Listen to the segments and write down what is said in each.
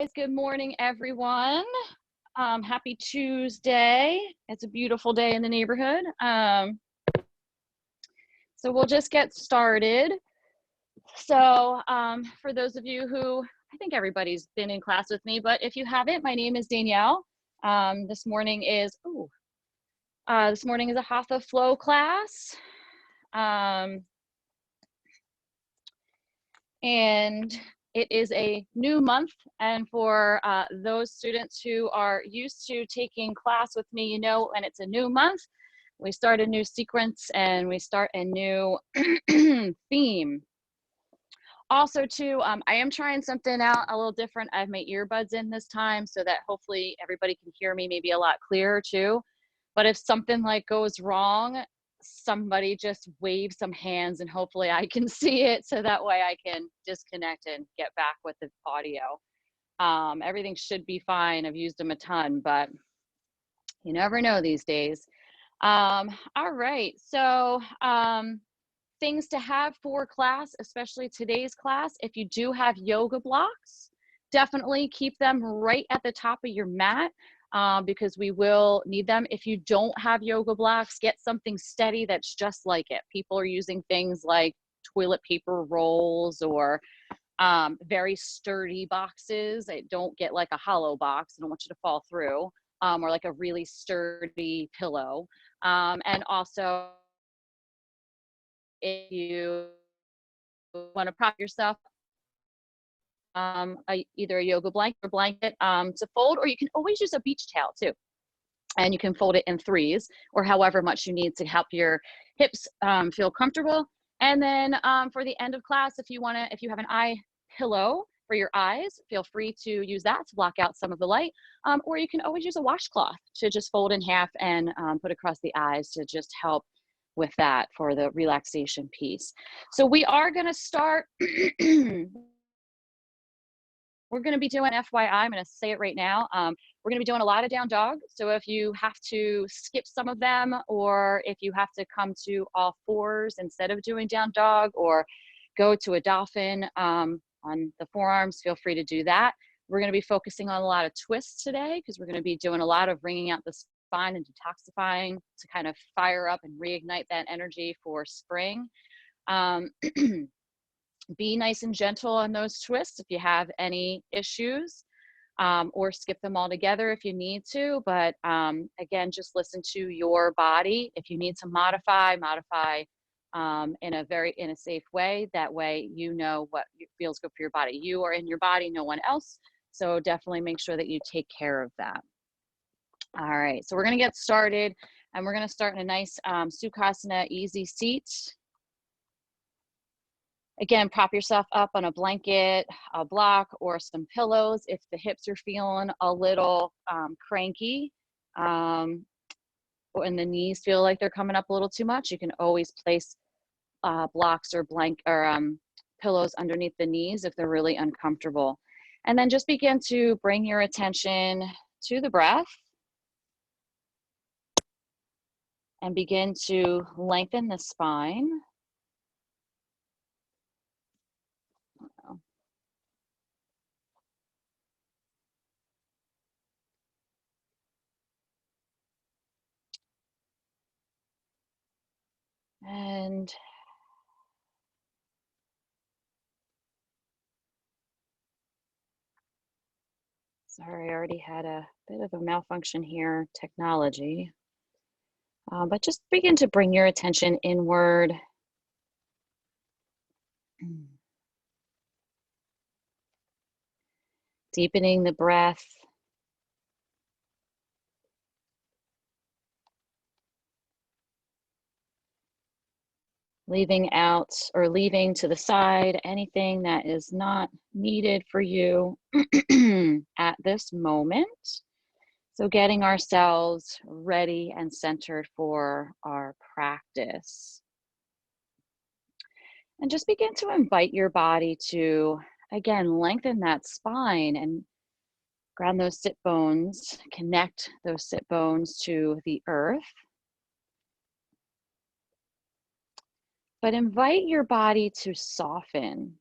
Good morning, everyone. Happy Tuesday. It's a beautiful day in the neighborhood. So we'll just get started. So for those of you who, I think everybody's been in class with me, but if you haven't, my name is Danielle. This morning is a Hatha flow class. And it is a new month, and for those students who are used to taking class with me, you know, when it's a new month, we start a new sequence and we start a new theme. Also too, I am trying something out a little different. I have my earbuds in this time so that hopefully everybody can hear me maybe a lot clearer too. But if something like goes wrong, somebody just wave some hands and hopefully I can see it so that way I can disconnect and get back with the audio. Everything should be fine. I've used them a ton, but you never know these days. All right, so things to have for class, especially today's class. If you do have yoga blocks, definitely keep them right at the top of your mat. Because we will need them. If you don't have yoga blocks, get something steady that's just like it. People are using things like toilet paper rolls or very sturdy boxes. Don't get like a hollow box. I don't want you to fall through, or like a really sturdy pillow. And also, if you want to prop yourself, either a yoga blanket to fold, or you can always use a beach towel too. And you can fold it in threes or however much you need to help your hips feel comfortable. And then for the end of class, if you have an eye pillow for your eyes, feel free to use that to block out some of the light. Or you can always use a washcloth to just fold in half and put across the eyes to just help with that for the relaxation piece. So we are going to start. We're going to be doing FYI, I'm going to say it right now. We're going to be doing a lot of down dog. So if you have to skip some of them, or if you have to come to all fours instead of doing down dog, or go to a dolphin on the forearms, feel free to do that. We're going to be focusing on a lot of twists today because we're going to be doing a lot of wringing out the spine and detoxifying to kind of fire up and reignite that energy for spring. Be nice and gentle on those twists if you have any issues, or skip them all together if you need to. But again, just listen to your body. If you need to modify in a safe way. That way, you know what feels good for your body. You are in your body, no one else. So definitely make sure that you take care of that. All right, so we're going to get started, and we're going to start in a nice Sukhasana easy seat. Again, prop yourself up on a blanket, a block, or some pillows. If the hips are feeling a little cranky, and the knees feel like they're coming up a little too much, you can always place blocks or pillows underneath the knees if they're really uncomfortable. And then just begin to bring your attention to the breath and begin to lengthen the spine. And sorry, I already had a bit of a malfunction here, technology. But just begin to bring your attention inward. Deepening the breath. Leaving out or leaving to the side anything that is not needed for you at this moment. So getting ourselves ready and centered for our practice. And just begin to invite your body to, again, lengthen that spine and ground those sit bones, connect those sit bones to the earth. But invite your body to soften.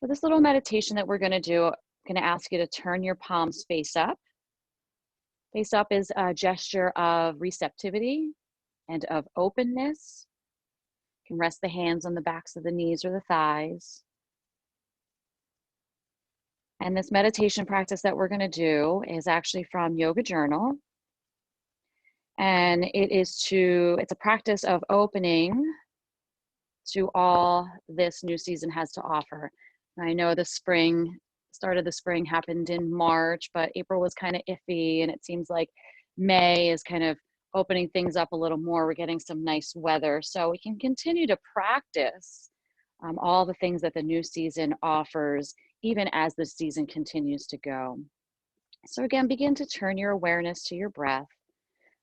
For this little meditation that we're going to do, I'm going to ask you to turn your palms face up. Face up is a gesture of receptivity and of openness. You can rest the hands on the backs of the knees or the thighs. And this meditation practice that we're going to do is actually from Yoga Journal. And it's a practice of opening to all this new season has to offer. I know the start of the spring happened in March, but April was kind of iffy, and it seems like May is kind of opening things up a little more. We're getting some nice weather, so we can continue to practice all the things that the new season offers, even as the season continues to go. So again, begin to turn your awareness to your breath,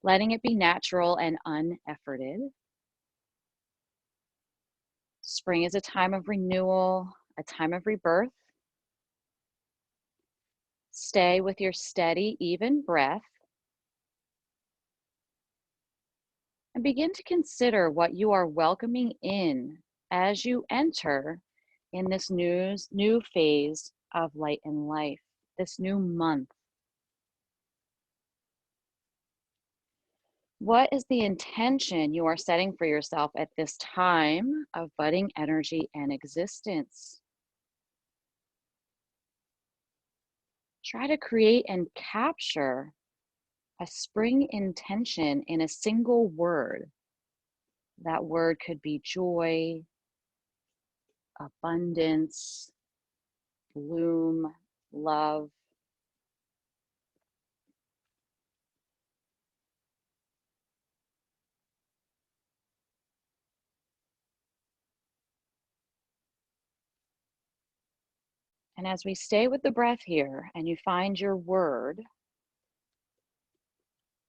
letting it be natural and unefforted. Spring is a time of renewal, a time of rebirth. Stay with your steady, even breath. And begin to consider what you are welcoming in as you enter in this new phase of light and life, this new month. What is the intention you are setting for yourself at this time of budding energy and existence? Try to create and capture a spring intention in a single word. That word could be joy, abundance, bloom, love. And as we stay with the breath here and you find your word,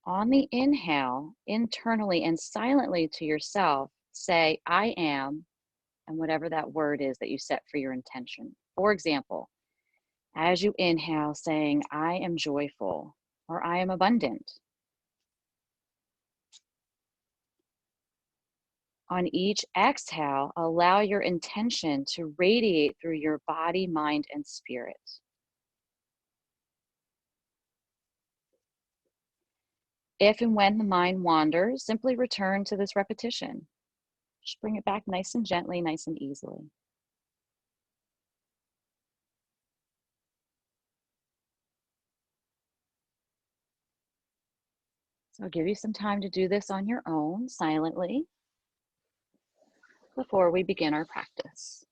on the inhale, internally and silently to yourself, say, I am, and whatever that word is that you set for your intention. For example, as you inhale, saying, I am joyful, or I am abundant. On each exhale, allow your intention to radiate through your body, mind, and spirit. If and when the mind wanders, simply return to this repetition. Just bring it back nice and gently, nice and easily. So I'll give you some time to do this on your own, silently, before we begin our practice.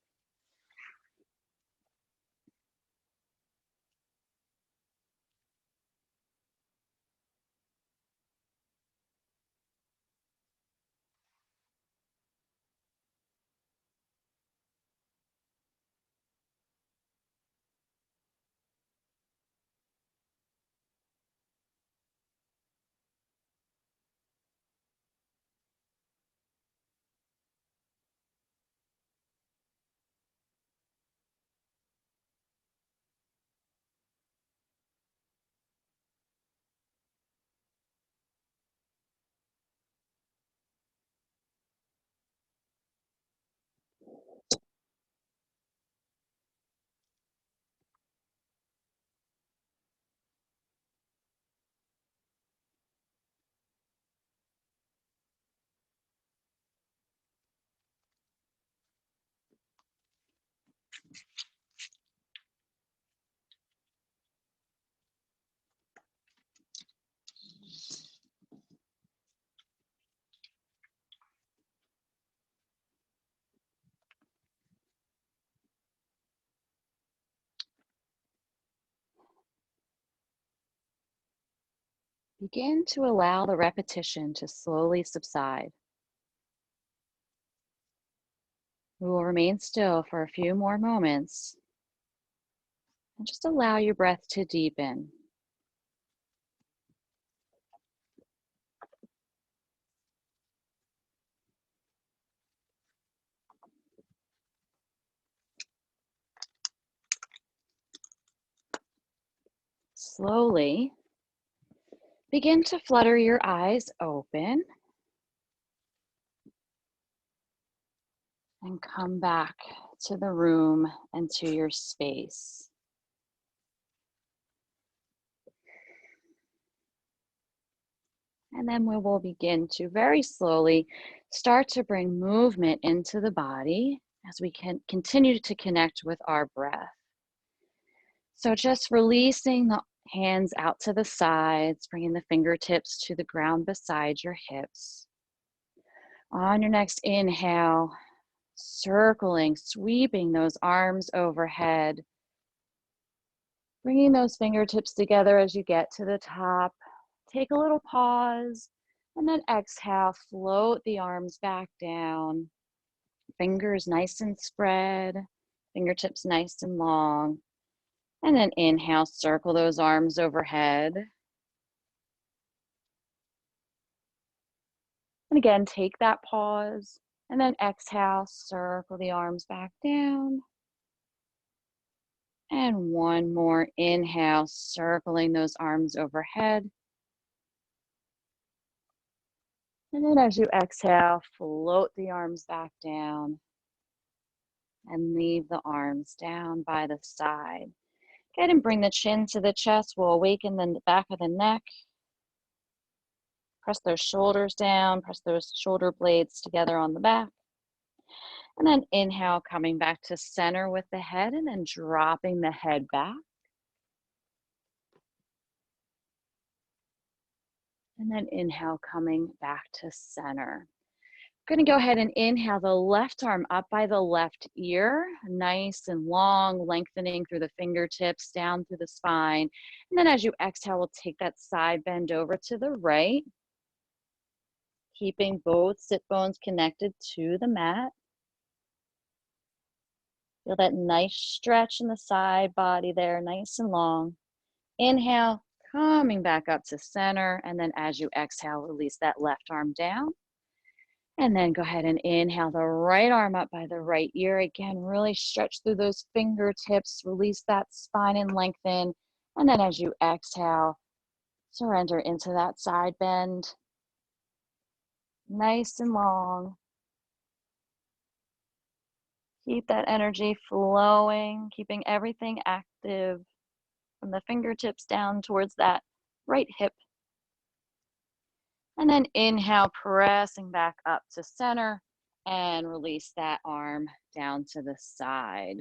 Begin to allow the repetition to slowly subside. We will remain still for a few more moments and just allow your breath to deepen. Slowly begin to flutter your eyes open and come back to the room and to your space. And then we will begin to very slowly start to bring movement into the body as we can continue to connect with our breath. So just releasing the hands out to the sides, bringing the fingertips to the ground beside your hips. On your next inhale, circling, sweeping those arms overhead, bringing those fingertips together as you get to the top. Take a little pause, and then exhale, float the arms back down. Fingers nice and spread, fingertips nice and long. And then inhale, circle those arms overhead. And again, take that pause, and then exhale, circle the arms back down. And one more inhale, circling those arms overhead. And then as you exhale, float the arms back down and leave the arms down by the side. Go ahead and bring the chin to the chest. We'll awaken the back of the neck. Press those shoulders down, press those shoulder blades together on the back. And then inhale, coming back to center with the head and then dropping the head back. And then inhale, coming back to center. I'm going to go ahead and inhale the left arm up by the left ear, nice and long, lengthening through the fingertips, down through the spine. And then as you exhale, we'll take that side bend over to the right, keeping both sit bones connected to the mat. Feel that nice stretch in the side body there, nice and long. Inhale, coming back up to center. And then as you exhale, release that left arm down. And then go ahead and inhale the right arm up by the right ear. Again, really stretch through those fingertips, release that spine and lengthen. And then as you exhale, surrender into that side bend. Nice and long. Keep that energy flowing, keeping everything active from the fingertips down towards that right hip. And then inhale, pressing back up to center and release that arm down to the side.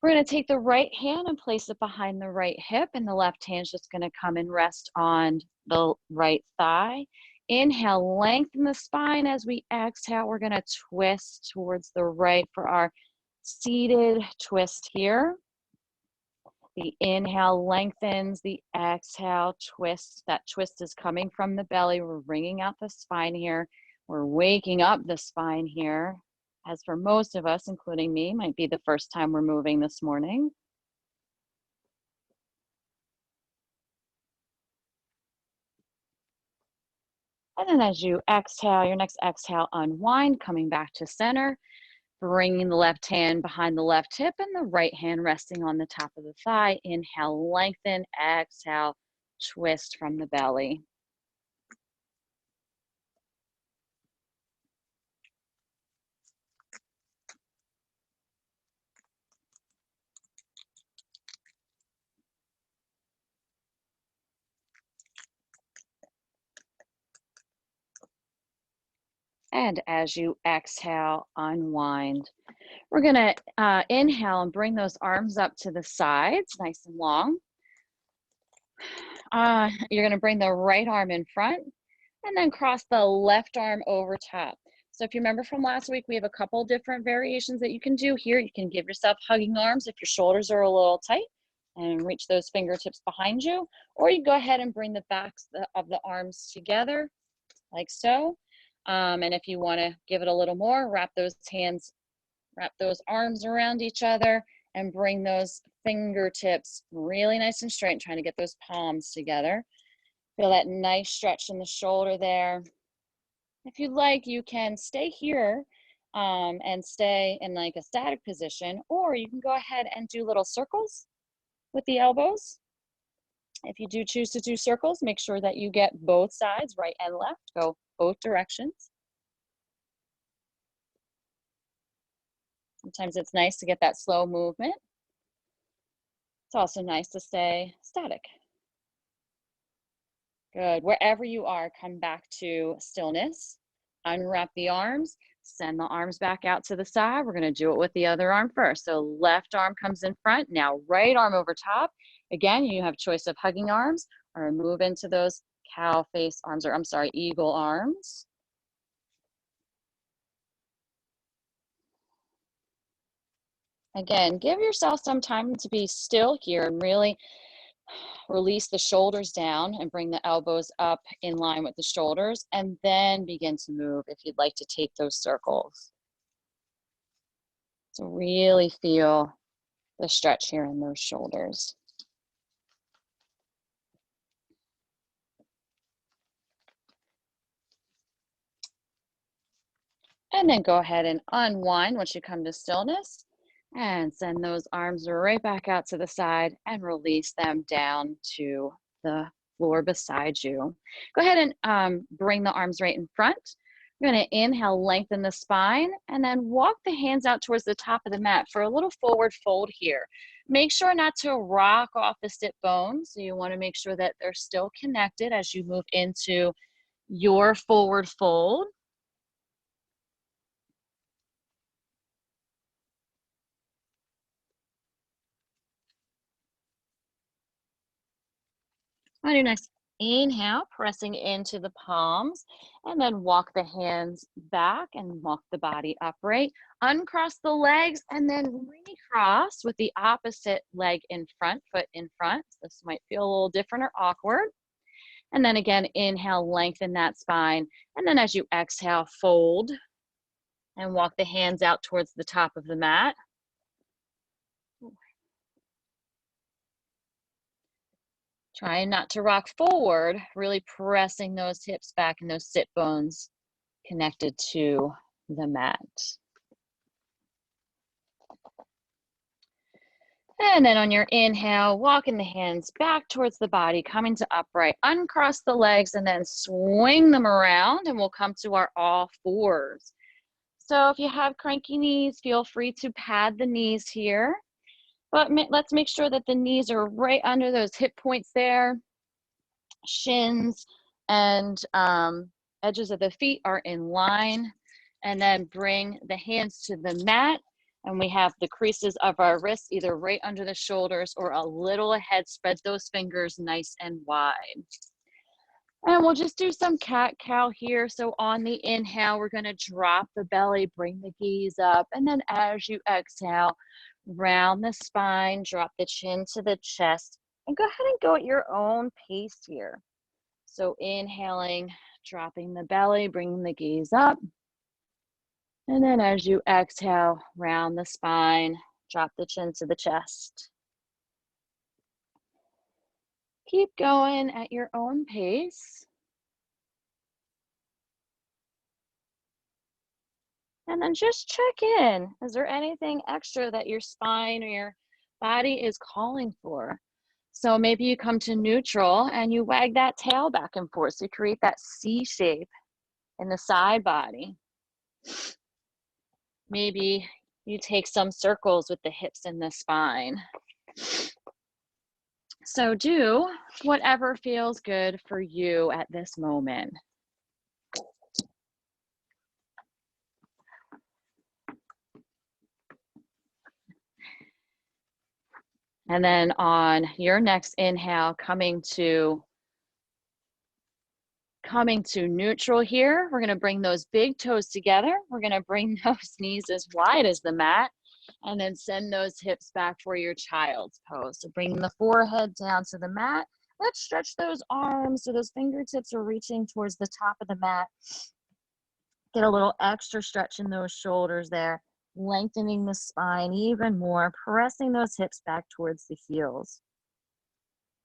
We're going to take the right hand and place it behind the right hip, and the left hand's just going to come and rest on the right thigh. Inhale, lengthen the spine. As we exhale, we're going to twist towards the right for our seated twist here. The inhale lengthens, the exhale twists. That twist is coming from the belly. We're wringing out the spine here. We're waking up the spine here. As for most of us, including me, might be the first time we're moving this morning. And then as you exhale, your next exhale, unwind, coming back to center, bringing the left hand behind the left hip and the right hand resting on the top of the thigh. Inhale, lengthen, exhale, twist from the belly. And as you exhale, unwind. We're gonna inhale and bring those arms up to the sides, nice and long. You're gonna bring the right arm in front and then cross the left arm over top. So if you remember from last week, we have a couple different variations that you can do here. You can give yourself hugging arms if your shoulders are a little tight and reach those fingertips behind you, or you go ahead and bring the backs of the arms together like so. And if you want to give it a little more, wrap those arms around each other and bring those fingertips really nice and straight, trying to get those palms together. Feel that nice stretch in the shoulder there. If you'd like, you can stay here and stay in like a static position, or you can go ahead and do little circles with the elbows. If you do choose to do circles, make sure that you get both sides, right and left, go both directions. Sometimes it's nice to get that slow movement. It's also nice to stay static. Good. Wherever you are, come back to stillness. Unwrap the arms, send the arms back out to the side. We're going to do it with the other arm first. So left arm comes in front. Now right arm over top. Again, you have choice of hugging arms or move into those cow face arms, or I'm sorry, eagle arms. Again, give yourself some time to be still here and really release the shoulders down and bring the elbows up in line with the shoulders, and then begin to move if you'd like to take those circles. So really feel the stretch here in those shoulders. And then go ahead and unwind once you come to stillness, and send those arms right back out to the side and release them down to the floor beside you. Go ahead and bring the arms right in front. You're going to inhale, lengthen the spine, and then walk the hands out towards the top of the mat for a little forward fold here. Make sure not to rock off the sit bones. So you want to make sure that they're still connected as you move into your forward fold. On your next inhale, pressing into the palms, and then walk the hands back and walk the body upright. Uncross the legs and then recross with the opposite leg in front, foot in front. This might feel a little different or awkward. And then again, inhale, lengthen that spine. And then as you exhale, fold and walk the hands out towards the top of the mat. Trying not to rock forward, really pressing those hips back and those sit bones connected to the mat. And then on your inhale, walking the hands back towards the body, coming to upright, uncross the legs and then swing them around, and we'll come to our all fours. So if you have cranky knees, feel free to pad the knees here, but let's make sure that the knees are right under those hip points there. Shins and edges of the feet are in line, and then bring the hands to the mat, and we have the creases of our wrists either right under the shoulders or a little ahead. Spread those fingers nice and wide, and we'll just do some cat-cow here. So on the inhale, we're going to drop the belly, bring the gaze up, and then as you exhale, round the spine, drop the chin to the chest, and go ahead and go at your own pace here. So inhaling, dropping the belly, bringing the gaze up. And then as you exhale, round the spine, drop the chin to the chest. Keep going at your own pace. And then just check in. Is there anything extra that your spine or your body is calling for? So maybe you come to neutral and you wag that tail back and forth to create that C shape in the side body. Maybe you take some circles with the hips and the spine. So do whatever feels good for you at this moment. And then on your next inhale, coming to neutral here, we're going to bring those big toes together. We're going to bring those knees as wide as the mat, and then send those hips back for your child's pose. So bring the forehead down to the mat. Let's stretch those arms so those fingertips are reaching towards the top of the mat. Get a little extra stretch in those shoulders there, lengthening the spine even more, pressing those hips back towards the heels.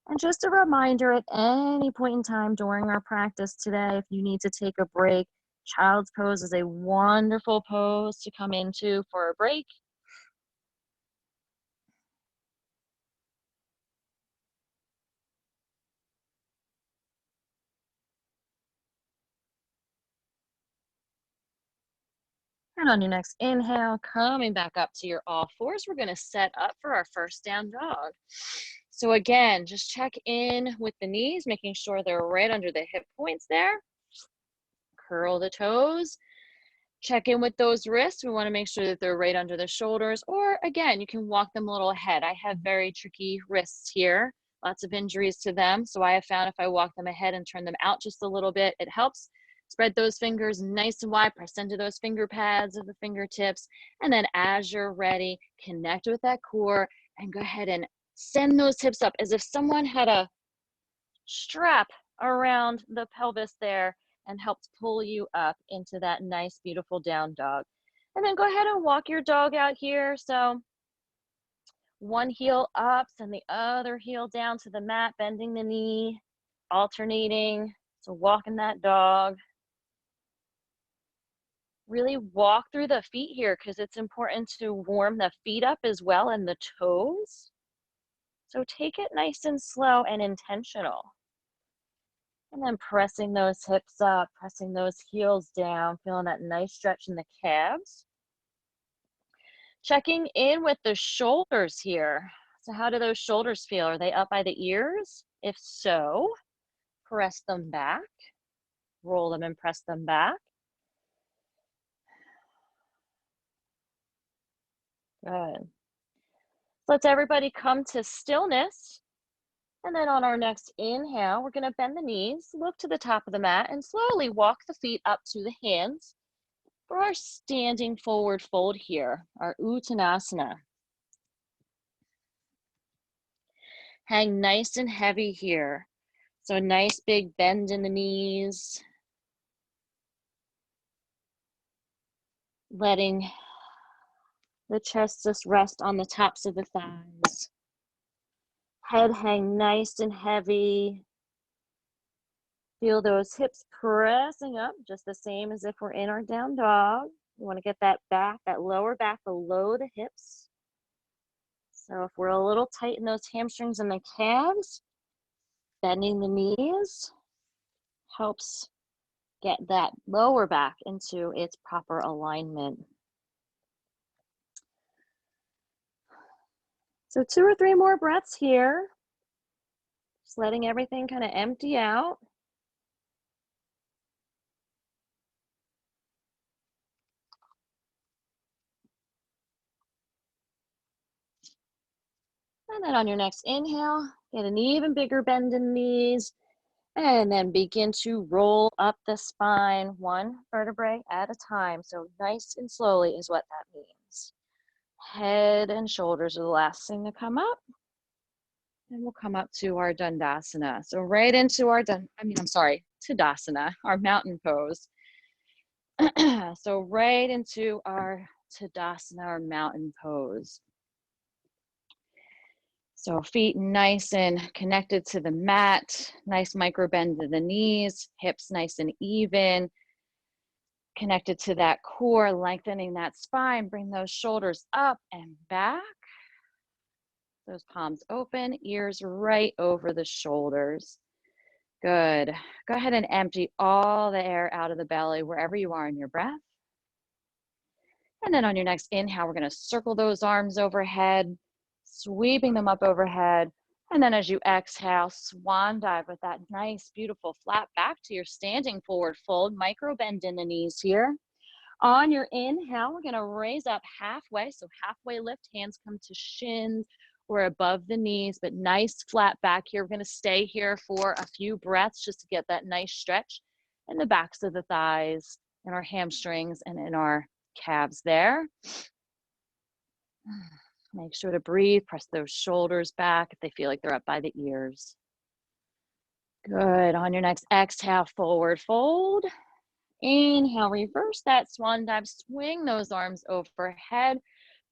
And just a reminder, at any point in time during our practice today, if you need to take a break, child's pose is a wonderful pose to come into for a break. And on your next inhale, coming back up to your all fours, we're gonna set up for our first down dog. So again, just check in with the knees, making sure they're right under the hip points there. Curl the toes. Check in with those wrists. We want to make sure that they're right under the shoulders, or again, you can walk them a little ahead. I have very tricky wrists here, lots of injuries to them. So I have found if I walk them ahead and turn them out just a little bit, it helps. Spread those fingers nice and wide, press into those finger pads of the fingertips. And then as you're ready, connect with that core and go ahead and send those hips up as if someone had a strap around the pelvis there and helps pull you up into that nice, beautiful down dog. And then go ahead and walk your dog out here. So one heel up, send the other heel down to the mat, bending the knee, alternating. So walking that dog. Really walk through the feet here because it's important to warm the feet up as well and the toes. So take it nice and slow and intentional. And then pressing those hips up, pressing those heels down, feeling that nice stretch in the calves. Checking in with the shoulders here. So how do those shoulders feel? Are they up by the ears? If so, press them back, roll them and press them back. Good. Let's everybody come to stillness. And then on our next inhale, we're going to bend the knees, look to the top of the mat, and slowly walk the feet up to the hands for our standing forward fold here, our Uttanasana. Hang nice and heavy here. So a nice big bend in the knees. Letting the chest just rest on the tops of the thighs. Head hang nice and heavy. Feel those hips pressing up, just the same as if we're in our down dog. You want to get that back, that lower back below the hips. So if we're a little tight in those hamstrings and the calves, bending the knees helps get that lower back into its proper alignment. So 2 or 3 more breaths here. Just letting everything kind of empty out. And then on your next inhale, get an even bigger bend in the knees. And then begin to roll up the spine, one vertebrae at a time. So nice and slowly is what that means. Head and shoulders are the last thing to come up. And we'll come up to our Dandasana. So right into our, Tadasana, our mountain pose. So right into our Tadasana, our mountain pose. So feet nice and connected to the mat, nice micro bend to the knees, hips nice and even, connected to that core, lengthening that spine, bring those shoulders up and back. Those palms open, ears right over the shoulders. Good. Go ahead and empty all the air out of the belly wherever you are in your breath. And then on your next inhale, we're going to circle those arms overhead, sweeping them up overhead. And then as you exhale, swan dive with that nice, beautiful flat back to your standing forward fold, micro bend in the knees here. On your inhale, we're going to raise up halfway. So halfway lift, hands come to shins or above the knees, but nice flat back here. We're going to stay here for a few breaths just to get that nice stretch in the backs of the thighs, in our hamstrings, and in our calves there. Make sure to breathe, press those shoulders back if they feel like they're up by the ears. Good. On your next exhale, forward fold. Inhale, reverse that swan dive, swing those arms overhead,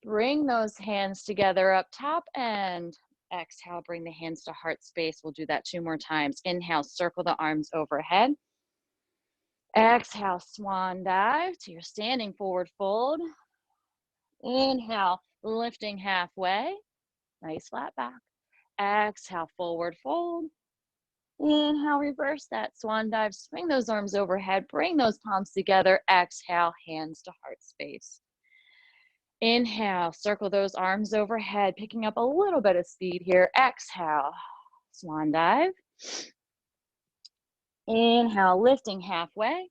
bring those hands together up top, and exhale, bring the hands to heart space. We'll do that 2 more times. Inhale, circle the arms overhead. Exhale, swan dive to your standing forward fold. Inhale, lifting halfway, nice flat back. Exhale, forward fold. Inhale, reverse that swan dive. Swing those arms overhead. Bring those palms together. Exhale, hands to heart space. Inhale, circle those arms overhead, picking up a little bit of speed here. Exhale, swan dive. Inhale, lifting halfway.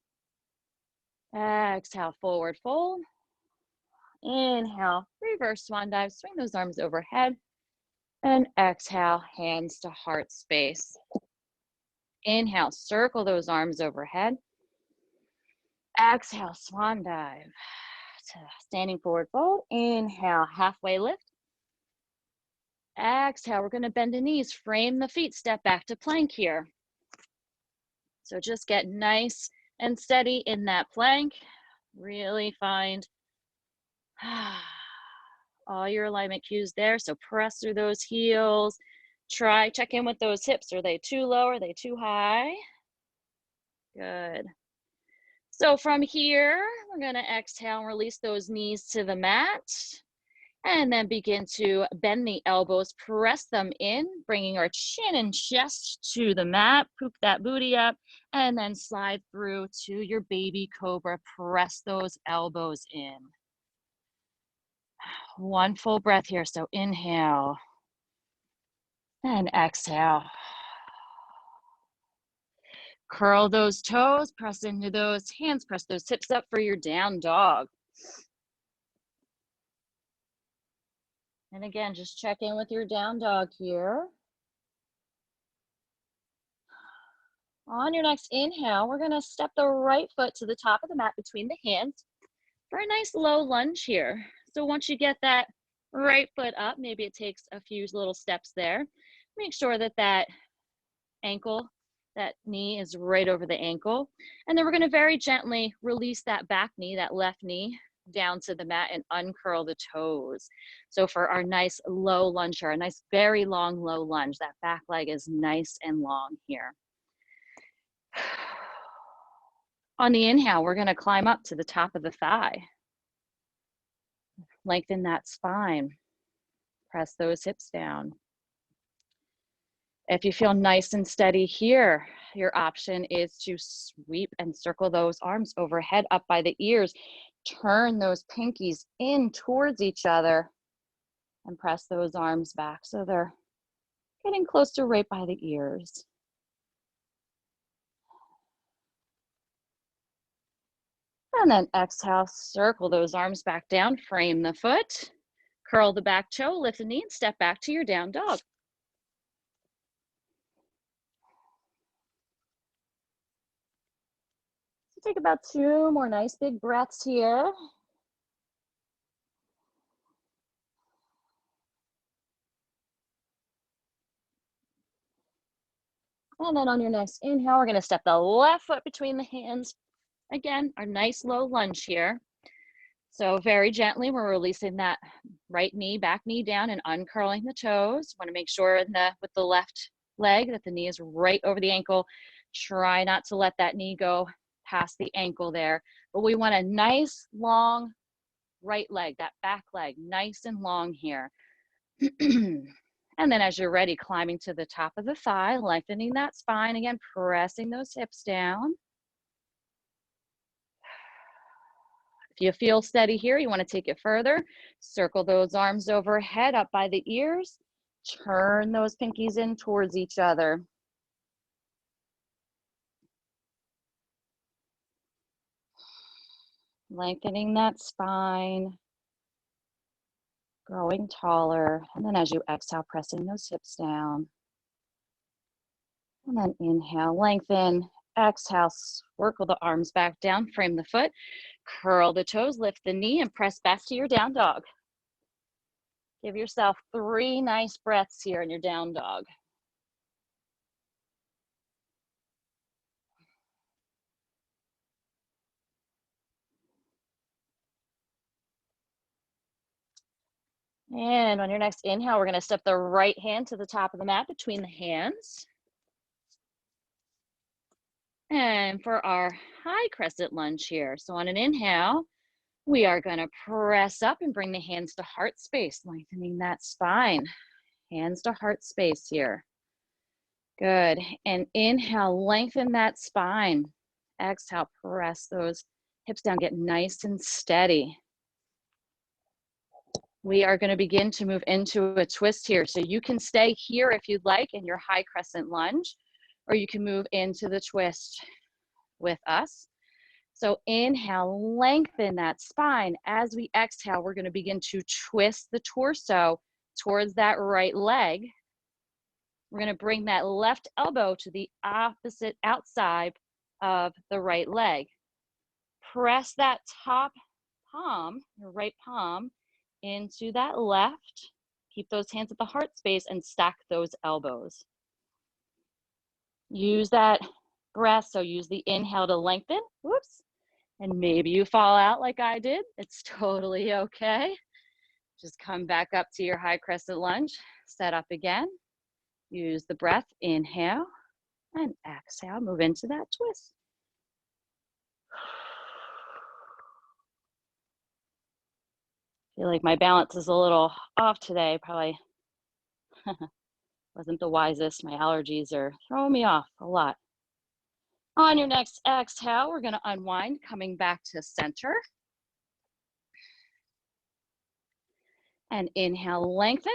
Exhale, forward fold. Inhale, reverse swan dive. Swing those arms overhead. And exhale, hands to heart space. Inhale, circle those arms overhead. Exhale, swan dive. Standing forward fold. Inhale, halfway lift. Exhale, we're going to bend the knees, frame the feet, step back to plank here. So just get nice and steady in that plank. Really find all your alignment cues there. So press through those heels. Check in with those hips. Are they too low? Are they too high? Good. So from here, we're going to exhale and release those knees to the mat. And then begin to bend the elbows, press them in, bringing our chin and chest to the mat, poop that booty up, and then slide through to your baby cobra. Press those elbows in. One full breath here, so inhale and exhale. Curl those toes, press into those hands, press those hips up for your down dog. And again, just check in with your down dog here. On your next inhale, we're going to step the right foot to the top of the mat between the hands for a nice low lunge here. So once you get that right foot up, maybe it takes a few little steps there. Make sure that that ankle, that knee is right over the ankle. And then we're going to very gently release that back knee, that left knee, down to the mat and uncurl the toes. So for our nice low lunge here, a nice very long low lunge, that back leg is nice and long here. On the inhale, we're going to climb up to the top of the thigh. Lengthen that spine. Press those hips down. If you feel nice and steady here, your option is to sweep and circle those arms overhead up by the ears. Turn those pinkies in towards each other and press those arms back so they're getting close to right by the ears. And then exhale, circle those arms back down, frame the foot, curl the back toe, lift the knee, and step back to your down dog. So take about 2 more nice big breaths here. And then on your next inhale, we're gonna step the left foot between the hands. Again, our nice low lunge here. So very gently, we're releasing that right knee, back knee down and uncurling the toes. Want to make sure with the left leg that the knee is right over the ankle. Try not to let that knee go past the ankle there. But we want a nice long right leg, that back leg, nice and long here. And then as you're ready, climbing to the top of the thigh, lengthening that spine, again, pressing those hips down. If you feel steady here, you want to take it further. Circle those arms overhead up by the ears. Turn those pinkies in towards each other. Lengthening that spine. Growing taller. And then as you exhale, pressing those hips down. And then inhale, lengthen. Exhale, circle the arms back down, frame the foot. Curl the toes, lift the knee, and press back to your down dog. Give yourself 3 nice breaths here in your down dog. And on your next inhale, we're going to step the right hand to the top of the mat between the hands. And for our high crescent lunge here, so on an inhale, we are going to press up and bring the hands to heart space, lengthening that spine. Hands to heart space here. Good. And inhale, lengthen that spine. Exhale, press those hips down, get nice and steady. We are going to begin to move into a twist here. So you can stay here if you'd like in your high crescent lunge, or you can move into the twist with us. So inhale, lengthen that spine. As we exhale, we're going to begin to twist the torso towards that right leg. We're going to bring that left elbow to the opposite outside of the right leg. Press that top palm, your right palm, into that left. Keep those hands at the heart space and stack those elbows. Use that breath, so use the inhale to lengthen. Whoops. And maybe you fall out like I did. It's totally okay. Just come back up to your high crescent lunge. Set up again. Use the breath, inhale, and exhale. Move into that twist. Feel like my balance is a little off today. Probably wasn't the wisest. My allergies are throwing me off a lot. On your next exhale, we're going to unwind, coming back to center. And inhale, lengthen.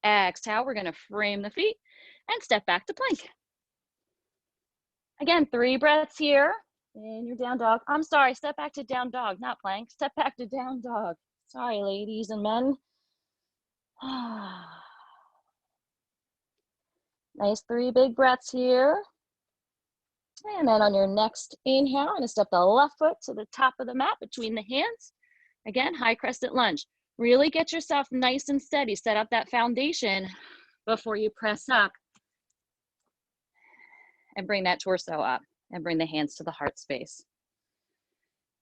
Exhale, we're going to frame the feet and step back to plank. Again, 3 breaths here in your down dog. I'm sorry, step back to down dog, not plank. Step back to down dog. Sorry, ladies and men. Nice 3 big breaths here. And then on your next inhale, I'm going to step the left foot to the top of the mat between the hands. Again, high crescent lunge. Really get yourself nice and steady. Set up that foundation before you press up. And bring that torso up. And bring the hands to the heart space.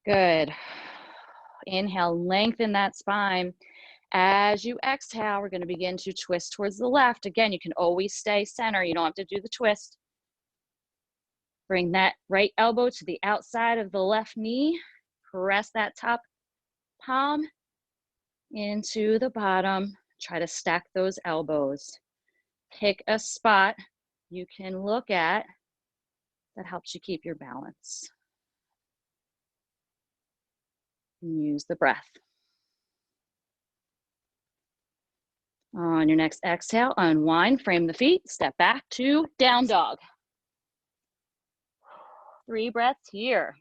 Good. Inhale, lengthen that spine. As you exhale, we're going to begin to twist towards the left. Again, you can always stay center. You don't have to do the twist. Bring that right elbow to the outside of the left knee. Press that top palm into the bottom. Try to stack those elbows. Pick a spot you can look at that helps you keep your balance. And use the breath. On your next exhale, unwind, frame the feet, step back to down dog. 3 breaths here.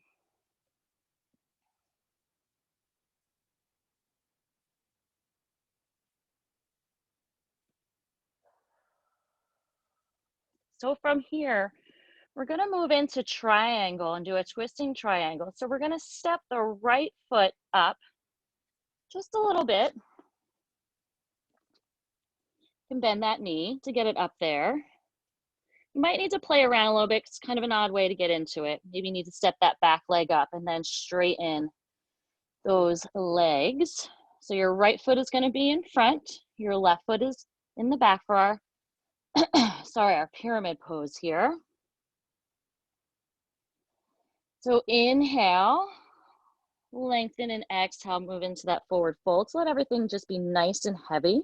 So from here, we're going to move into triangle and do a twisting triangle. So we're going to step the right foot up just a little bit. You can bend that knee to get it up there. You might need to play around a little bit. It's kind of an odd way to get into it. Maybe you need to step that back leg up and then straighten those legs. So your right foot is going to be in front. Your left foot is in the back for our, our pyramid pose here. So inhale, lengthen, and exhale, move into that forward fold. So let everything just be nice and heavy.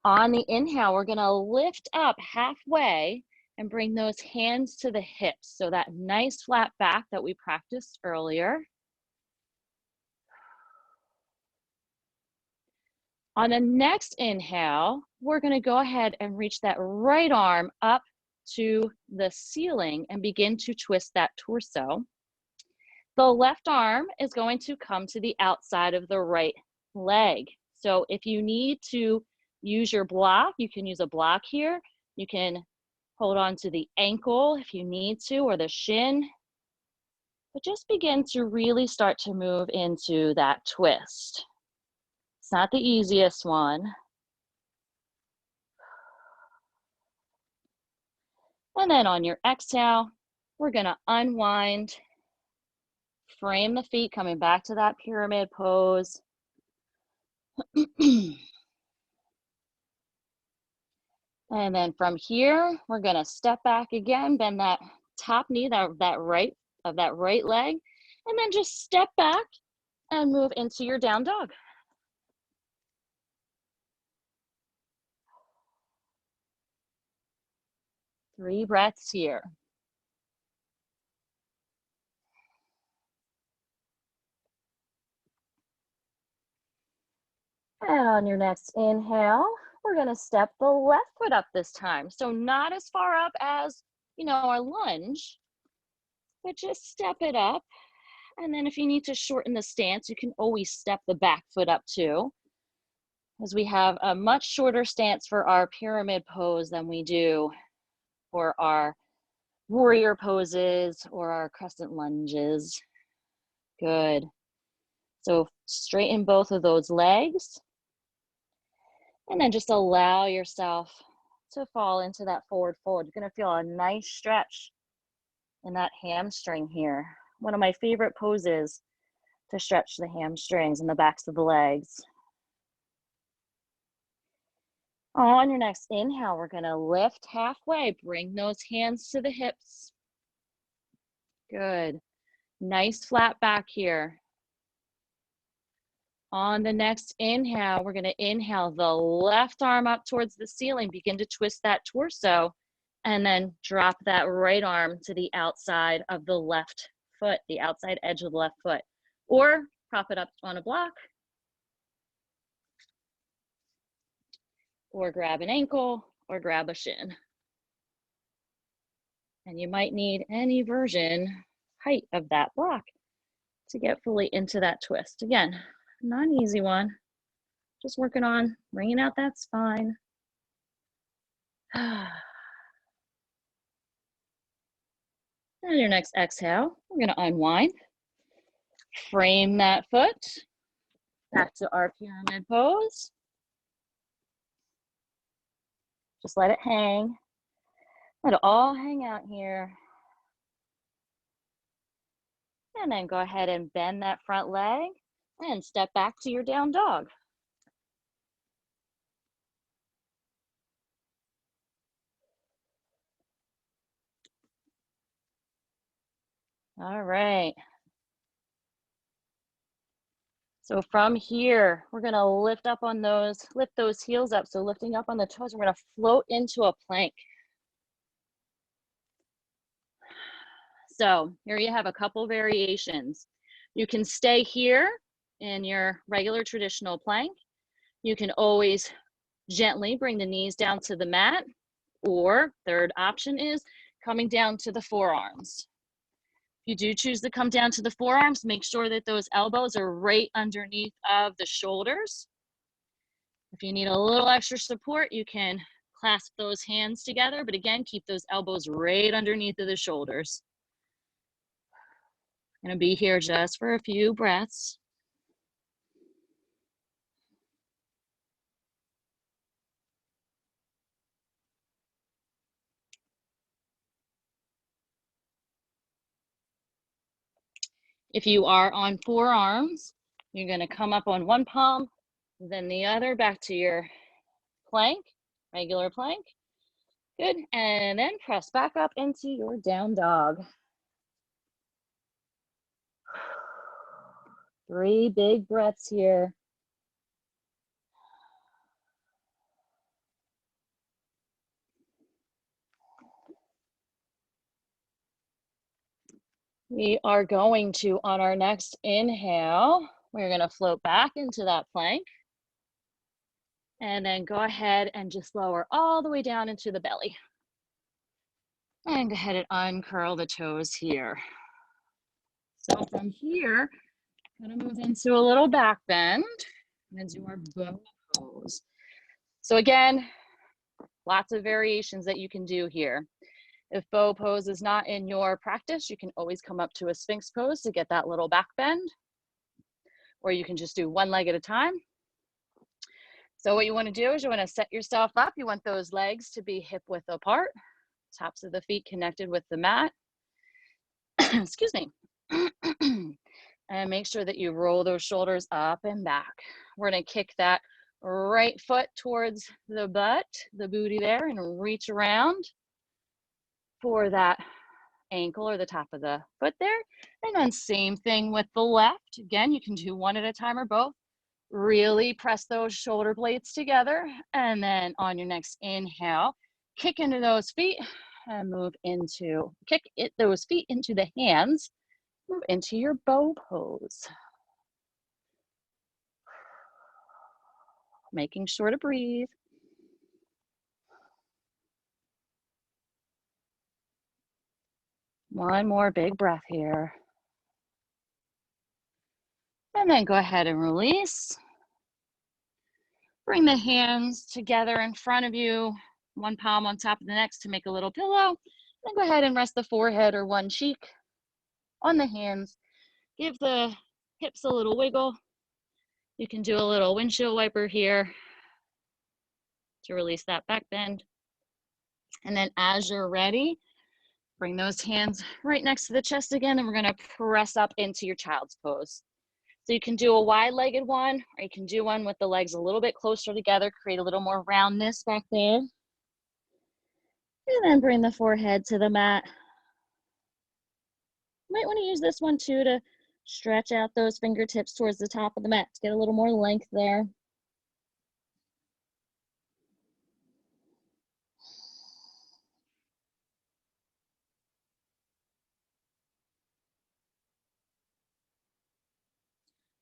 On the inhale, we're going to lift up halfway and bring those hands to the hips. So that nice flat back that we practiced earlier. On the next inhale, we're going to go ahead and reach that right arm up to the ceiling and begin to twist that torso. The left arm is going to come to the outside of the right leg. So if you need to use your block, you can use a block here. You can hold on to the ankle if you need to, or the shin. But just begin to really start to move into that twist. It's not the easiest one. And then on your exhale, we're going to unwind, frame the feet, coming back to that pyramid pose. And then from here, we're going to step back again, bend that top knee, that right leg, and then just step back and move into your down dog. 3 breaths here. And on your next inhale, we're going to step the left foot up this time. So not as far up as, our lunge, but just step it up. And then if you need to shorten the stance, you can always step the back foot up too, as we have a much shorter stance for our pyramid pose than we do for our warrior poses or our crescent lunges. Good. So straighten both of those legs. And then just allow yourself to fall into that forward fold. You're going to feel a nice stretch in that hamstring here. One of my favorite poses to stretch the hamstrings and the backs of the legs. On your next inhale, we're going to lift halfway. Bring those hands to the hips. Good. Nice flat back here. On the next inhale, we're going to inhale the left arm up towards the ceiling. Begin to twist that torso and then drop that right arm to the outside of the left foot, the outside edge of the left foot. Or prop it up on a block. Or grab an ankle or grab a shin. And you might need any version, height of that block to get fully into that twist. Again, not an easy one. Just working on bringing out that spine. And your next exhale, we're going to unwind. Frame that foot back to our pyramid pose. Just let it hang. Let it all hang out here. And then go ahead and bend that front leg and step back to your down dog. All right. So from here, we're going to lift those heels up. So lifting up on the toes, we're going to float into a plank. So here you have a couple variations. You can stay here in your regular traditional plank. You can always gently bring the knees down to the mat, or third option is coming down to the forearms. If you do choose to come down to the forearms, make sure that those elbows are right underneath of the shoulders. If you need a little extra support, you can clasp those hands together, but again, keep those elbows right underneath of the shoulders. I'm gonna be here just for a few breaths. If you are on forearms, you're gonna come up on one palm, then the other, back to your plank, regular plank. Good, and then press back up into your down dog. 3 big breaths here. We are going to, on our next inhale, we're going to float back into that plank. And then go ahead and just lower all the way down into the belly. And go ahead and uncurl the toes here. So from here, I'm going to move into a little back bend and do our bow pose. So again, lots of variations that you can do here. If bow pose is not in your practice, you can always come up to a Sphinx pose to get that little back bend, or you can just do one leg at a time. So what you want to do is you want to set yourself up. You want those legs to be hip width apart, tops of the feet connected with the mat. Excuse me. And make sure that you roll those shoulders up and back. We're going to kick that right foot towards the butt, the booty there, and reach around for that ankle or the top of the foot there. And then same thing with the left. Again, you can do one at a time or both. Really press those shoulder blades together. And then on your next inhale, kick into those feet, and move into, kick those feet into the hands, move into your bow pose. Making sure to breathe. One more big breath here. And then go ahead and release. Bring the hands together in front of you, one palm on top of the next to make a little pillow. Then go ahead and rest the forehead or one cheek on the hands. Give the hips a little wiggle. You can do a little windshield wiper here to release that back bend. And then as you're ready, bring those hands right next to the chest again, and we're gonna press up into your child's pose. So you can do a wide-legged one, or you can do one with the legs a little bit closer together, create a little more roundness back there. And then bring the forehead to the mat. You might want to use this one too to stretch out those fingertips towards the top of the mat to get a little more length there.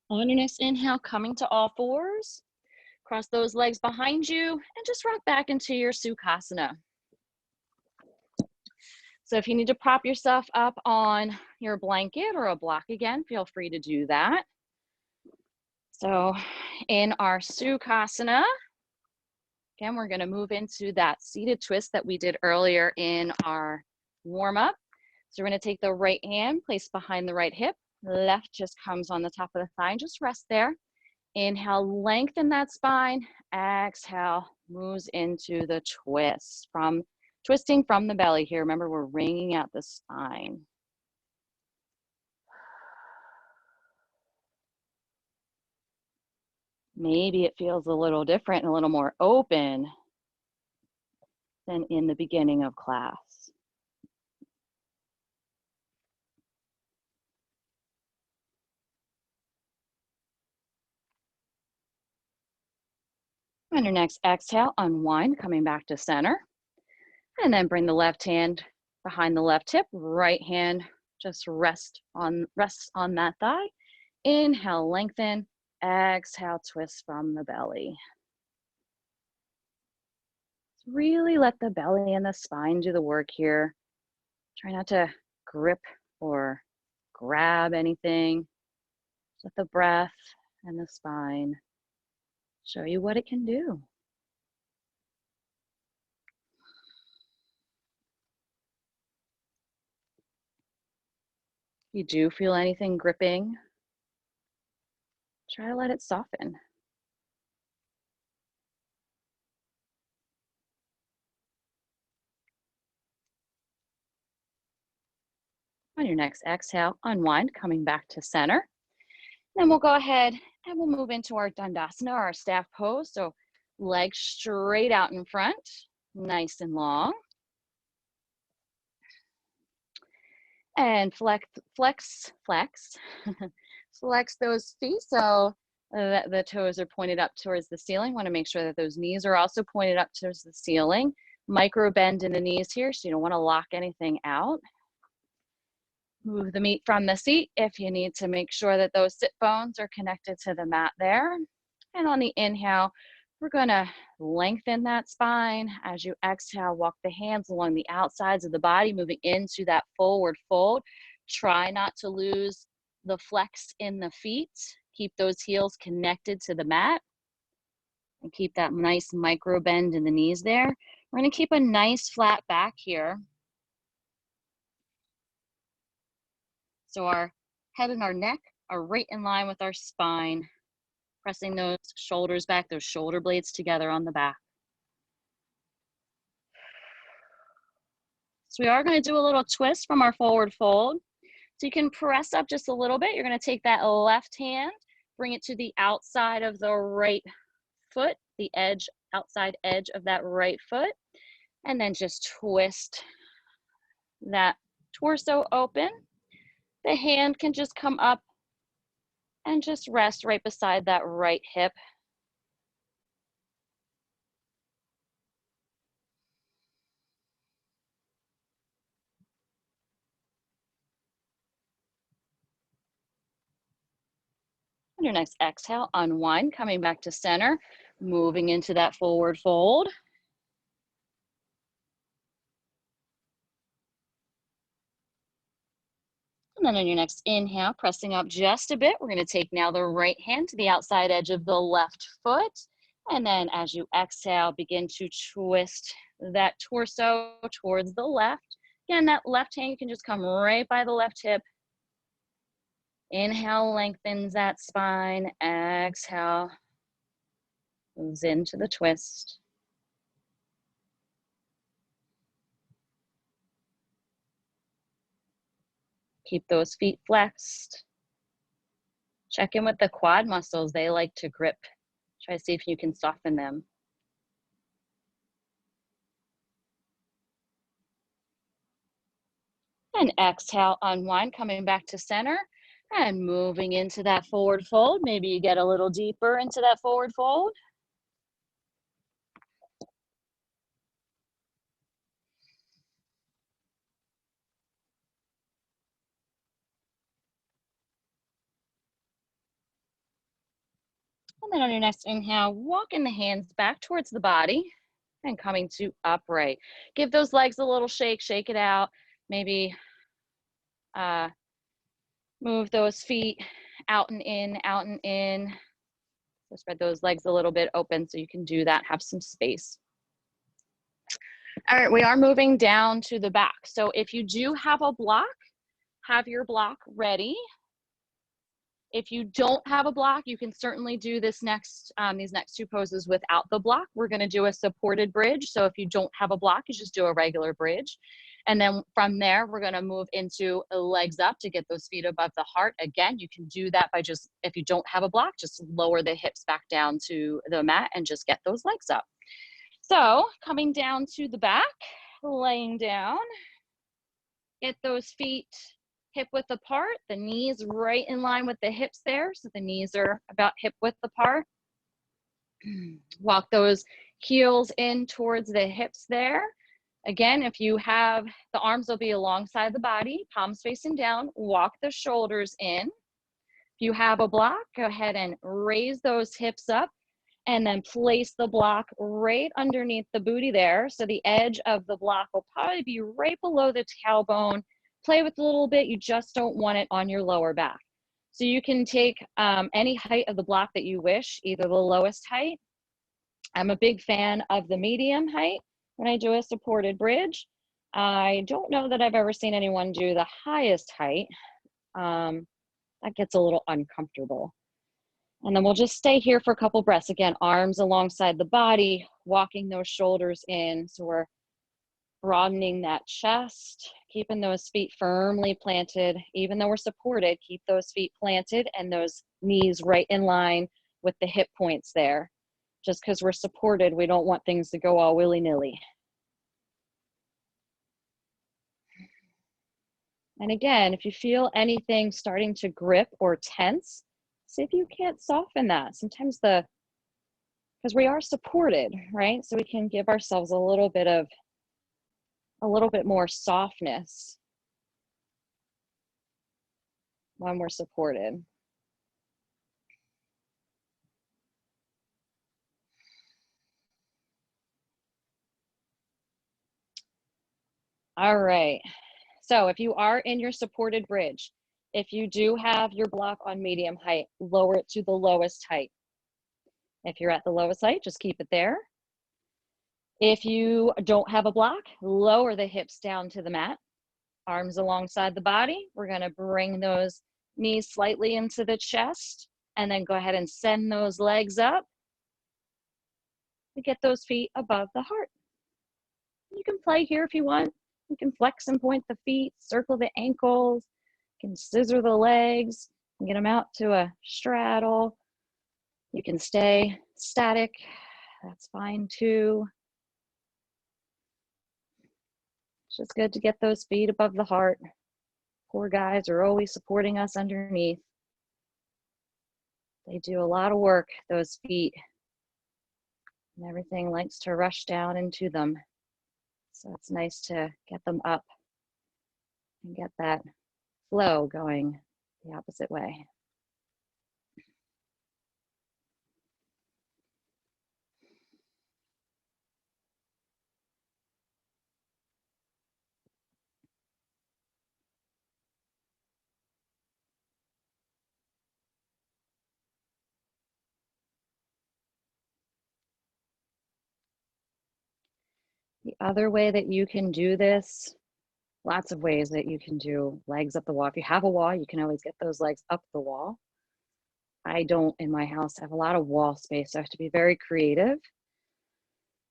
On your next inhale, coming to all fours, cross those legs behind you and just rock back into your Sukhasana. So if you need to prop yourself up on your blanket or a block again, feel free to do that. So in our Sukhasana, again, we're gonna move into that seated twist that we did earlier in our warm-up. So we're gonna take the right hand, place behind the right hip, left just comes on the top of the thigh, and just rest there. Inhale, lengthen that spine. Exhale, moves into the twist. Twisting from the belly here. Remember, we're wringing out the spine. Maybe it feels a little different and a little more open than in the beginning of class. On your next exhale, unwind, coming back to center. And then bring the left hand behind the left hip, right hand just rests on that thigh. Inhale, lengthen. Exhale, twist from the belly. Really let the belly and the spine do the work here. Try not to grip or grab anything. Let the breath and the spine show you what it can do. If you do feel anything gripping, try to let it soften. On your next exhale, unwind, coming back to center. Then we'll go ahead and we'll move into our Dandasana, our staff pose. So legs straight out in front, nice and long. And flex those feet so that the toes are pointed up towards the ceiling. Want to make sure that those knees are also pointed up towards the ceiling. Micro bend in the knees here, so you don't want to lock anything out. Move the meat from the seat if you need to make sure that those sit bones are connected to the mat there. And on the inhale, we're gonna lengthen that spine. As you exhale, walk the hands along the outsides of the body, moving into that forward fold. Try not to lose the flex in the feet. Keep those heels connected to the mat. And keep that nice micro bend in the knees there. We're gonna keep a nice flat back here. So our head and our neck are right in line with our spine, pressing those shoulders back, those shoulder blades together on the back. So we are going to do a little twist from our forward fold. So you can press up just a little bit. You're going to take that left hand, bring it to the outside of the right foot, the edge, outside edge of that right foot, and then just twist that torso open. The hand can just come up and just rest right beside that right hip. Your next exhale, unwind, coming back to center, moving into that forward fold. And then on your next inhale, pressing up just a bit, we're going to take now the right hand to the outside edge of the left foot. And then as you exhale, begin to twist that torso towards the left. Again, that left hand, you can just come right by the left hip. Inhale, lengthens that spine. Exhale, moves into the twist. Keep those feet flexed. Check in with the quad muscles. They like to grip. Try to see if you can soften them. And exhale, unwind, coming back to center and moving into that forward fold. Maybe you get a little deeper into that forward fold. And then on your next inhale, walking the hands back towards the body and coming to upright. Give those legs a little shake, shake it out. Maybe move those feet out and in, out and in. So spread those legs a little bit open so you can do that, have some space. All right, we are moving down to the back. So if you do have a block, have your block ready. If you don't have a block, you can certainly do this these next two poses without the block. We're gonna do a supported bridge. So if you don't have a block, you just do a regular bridge. And then from there, we're gonna move into legs up to get those feet above the heart. Again, you can do that by just, if you don't have a block, just lower the hips back down to the mat and just get those legs up. So coming down to the back, laying down, get those feet hip width apart, the knees right in line with the hips there. So the knees are about hip width apart. Walk those heels in towards the hips there. Again, if you have, the arms will be alongside the body, palms facing down, walk the shoulders in. If you have a block, go ahead and raise those hips up and then place the block right underneath the booty there. So the edge of the block will probably be right below the tailbone. Play with a little bit, you just don't want it on your lower back. So you can take any height of the block that you wish, either the lowest height. I'm a big fan of the medium height when I do a supported bridge. I don't know that I've ever seen anyone do the highest height. That gets a little uncomfortable. And then we'll just stay here for a couple breaths. Again, arms alongside the body, walking those shoulders in. So we're broadening that chest, keeping those feet firmly planted. Even though we're supported, keep those feet planted and those knees right in line with the hip points there. Just because we're supported, we don't want things to go all willy-nilly. And again, if you feel anything starting to grip or tense, see if you can't soften that. Sometimes because we are supported, right? So we can give ourselves a little bit more softness when we're supported. All right. So if you are in your supported bridge, if you do have your block on medium height, lower it to the lowest height. If you're at the lowest height, just keep it there. If you don't have a block, lower the hips down to the mat, arms alongside the body. We're gonna bring those knees slightly into the chest and then go ahead and send those legs up to get those feet above the heart. You can play here if you want. You can flex and point the feet, circle the ankles, you can scissor the legs, and get them out to a straddle. You can stay static, that's fine too. It's just good to get those feet above the heart. Poor guys are always supporting us underneath. They do a lot of work, those feet, and everything likes to rush down into them. So it's nice to get them up and get that flow going the opposite way. The other way that you can do this, lots of ways that you can do legs up the wall. If you have a wall, you can always get those legs up the wall. I don't in my house have a lot of wall space, so I have to be very creative.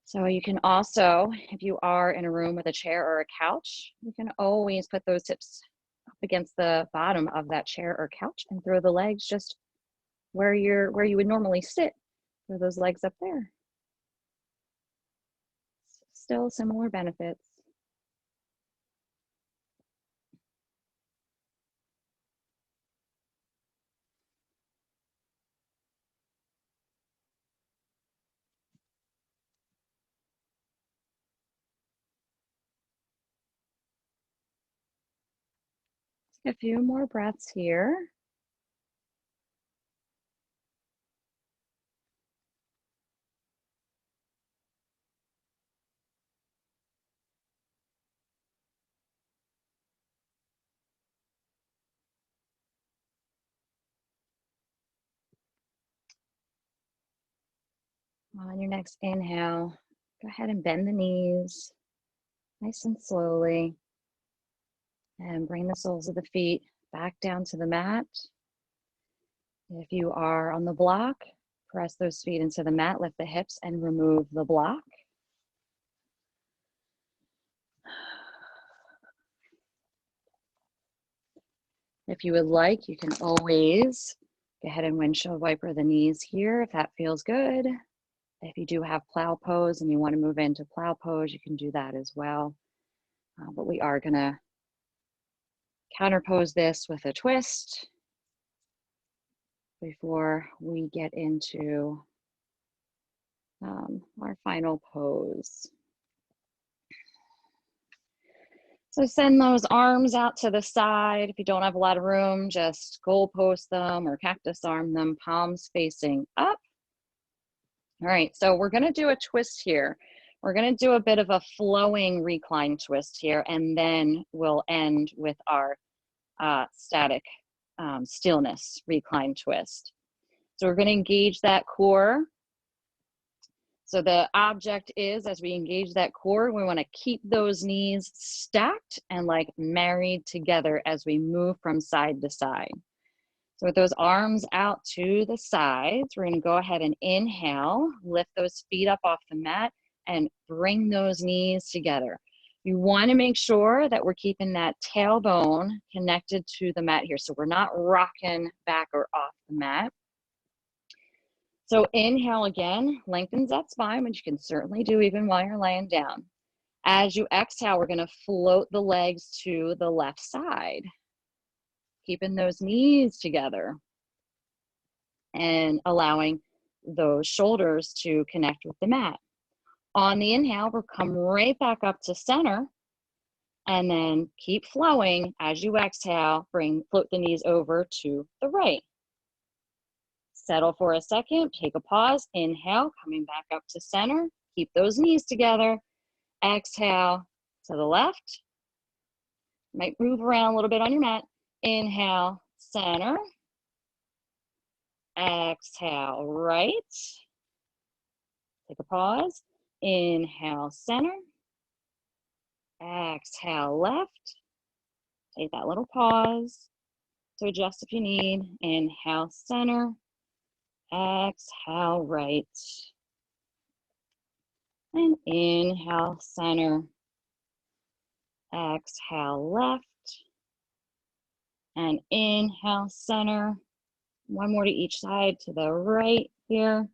So you can also, if you are in a room with a chair or a couch, you can always put those hips up against the bottom of that chair or couch and throw the legs just where you would normally sit. Throw those legs up there. Still similar benefits. A few more breaths here. On your next inhale, go ahead and bend the knees nice and slowly and bring the soles of the feet back down to the mat. If you are on the block, press those feet into the mat, lift the hips and remove the block. If you would like, you can always go ahead and windshield wiper the knees here if that feels good. If you do have plow pose and you want to move into plow pose, you can do that as well. But we are going to counterpose this with a twist before we get into our final pose. So send those arms out to the side. If you don't have a lot of room, just goalpost them or cactus arm them, palms facing up. All right, so we're gonna do a twist here. We're gonna do a bit of a flowing recline twist here, and then we'll end with our static stillness recline twist. So we're gonna engage that core. So the object is, as we engage that core, we want to keep those knees stacked and like married together as we move from side to side. So with those arms out to the sides, we're going to go ahead and inhale, lift those feet up off the mat and bring those knees together. You want to make sure that we're keeping that tailbone connected to the mat here. So we're not rocking back or off the mat. So inhale again, lengthens that spine, which you can certainly do even while you're laying down. As you exhale, we're gonna float the legs to the left side, keeping those knees together and allowing those shoulders to connect with the mat. On the inhale, we'll come right back up to center and then keep flowing. As you exhale, float the knees over to the right. Settle for a second, take a pause, inhale, coming back up to center, keep those knees together, exhale to the left, might move around a little bit on your mat, inhale, center, exhale, right, take a pause, inhale, center, exhale, left, take that little pause to adjust if you need, inhale, center, exhale, right, and inhale, center, exhale, left, and inhale, center. One more to each side to the right here,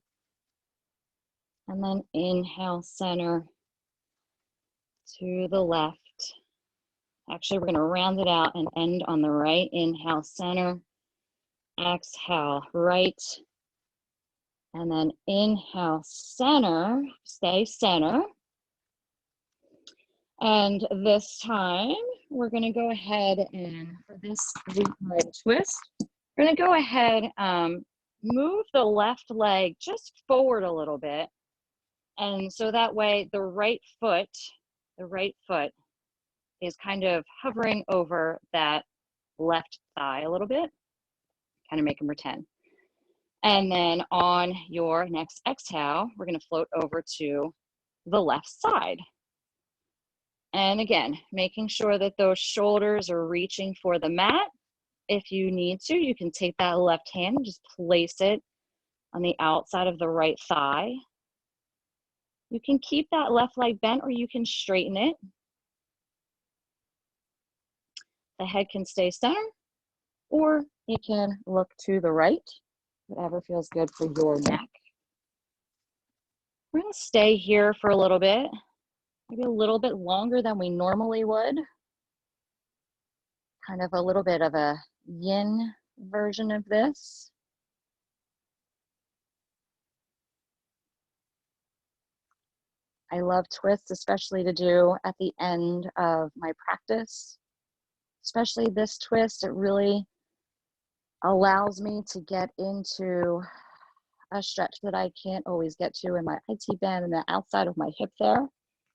and then inhale, center to the left. Actually, we're going to round it out and end on the right. Inhale, center, exhale, right, and then inhale, center, stay center. And this time, we're going to go ahead and, for this recline twist, we're going to go ahead, move the left leg just forward a little bit. And so that way, the right foot is kind of hovering over that left thigh a little bit, kind of make them pretend. And then on your next exhale, we're going to float over to the left side. And again, making sure that those shoulders are reaching for the mat. If you need to, you can take that left hand and just place it on the outside of the right thigh. You can keep that left leg bent or you can straighten it. The head can stay center or you can look to the right, whatever feels good for your neck. We're gonna stay here for a little bit, maybe a little bit longer than we normally would. Kind of a little bit of a yin version of this. I love twists, especially to do at the end of my practice. Especially this twist, it really allows me to get into a stretch that I can't always get to in my IT band and the outside of my hip there,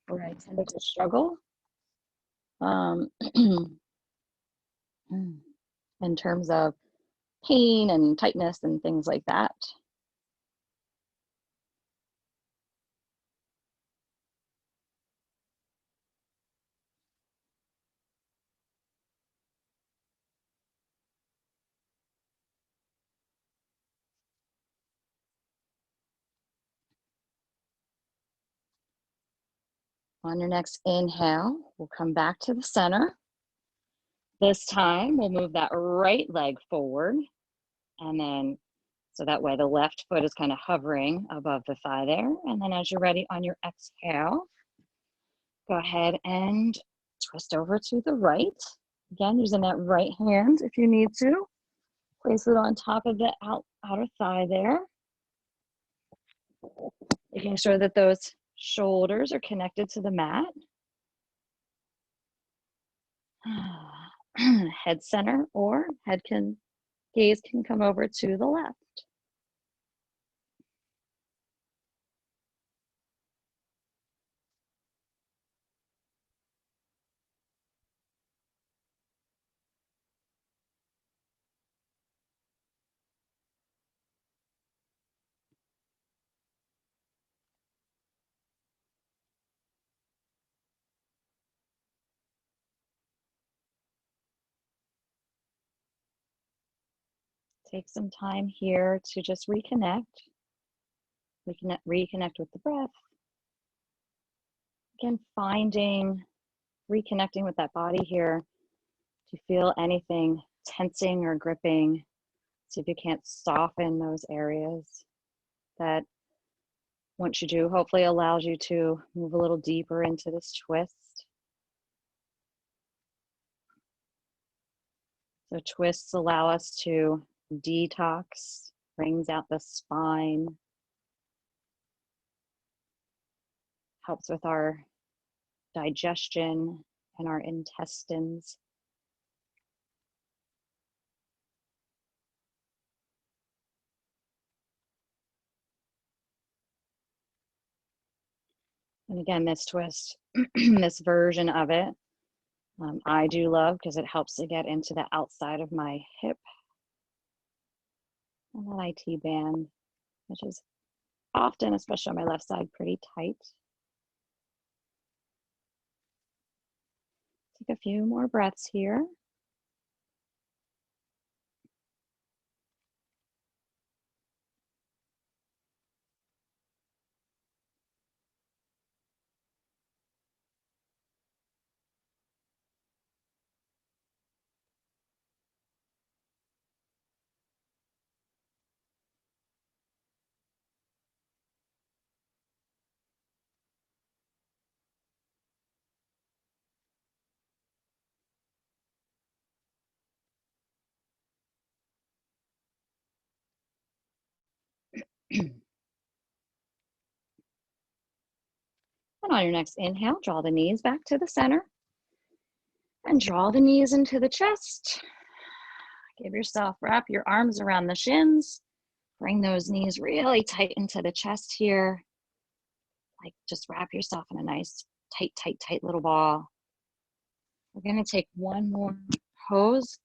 where I tend to struggle in terms of pain and tightness and things like that. On your next inhale, we'll come back to the center. This time, we'll move that right leg forward. And then, so that way the left foot is kind of hovering above the thigh there. And then as you're ready on your exhale, go ahead and twist over to the right. Again, using that right hand if you need to. Place it on top of the outer thigh there. Making sure that those shoulders are connected to the mat. Head center or gaze can come over to the left. Take some time here to just reconnect. Reconnect with the breath. Again, reconnecting with that body here. If you feel anything tensing or gripping, see if you can't soften those areas. That, once you do, hopefully allows you to move a little deeper into this twist. So twists allow us to detox, brings out the spine, helps with our digestion and our intestines. And again, this twist, this version of it, I do love because it helps to get into the outside of my hip and that IT band, which is often, especially on my left side, pretty tight. Take a few more breaths here. And on your next inhale, draw the knees back to the center and draw the knees into the chest. Wrap your arms around the shins. Bring those knees really tight into the chest here. Like just wrap yourself in a nice tight, tight, tight little ball. We're gonna take one more pose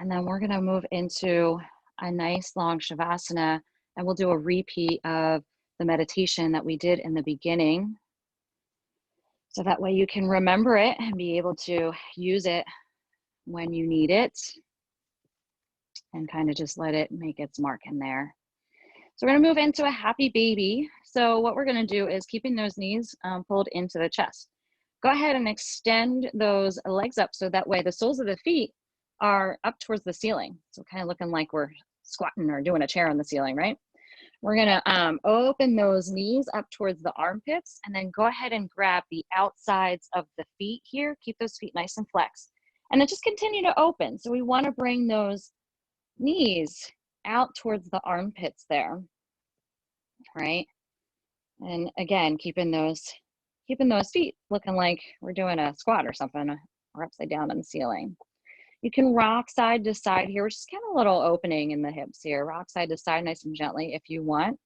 and then we're gonna move into a nice long Shavasana and we'll do a repeat of the meditation that we did in the beginning. So that way you can remember it and be able to use it when you need it and kind of just let it make its mark in there. So we're gonna move into a happy baby. So what we're gonna do is keeping those knees pulled into the chest. Go ahead and extend those legs up so that way the soles of the feet are up towards the ceiling. So kind of looking like we're squatting or doing a chair on the ceiling, right? We're gonna open those knees up towards the armpits and then go ahead and grab the outsides of the feet here. Keep those feet nice and flexed. And then just continue to open. So we wanna bring those knees out towards the armpits there, right? And again, keeping those feet looking like we're doing a squat or something, or upside down on the ceiling. You can rock side to side here, which is kind of a little opening in the hips here. Rock side to side nice and gently if you want.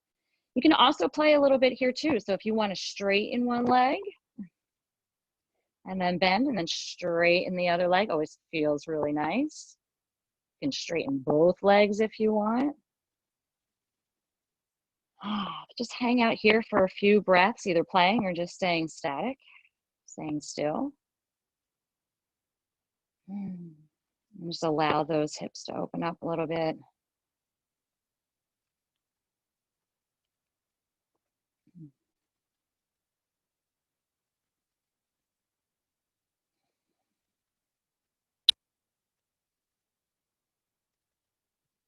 You can also play a little bit here too. So if you want to straighten one leg and then bend and then straighten the other leg, always feels really nice. You can straighten both legs if you want. Just hang out here for a few breaths, either playing or just staying static, staying still. And just allow those hips to open up a little bit.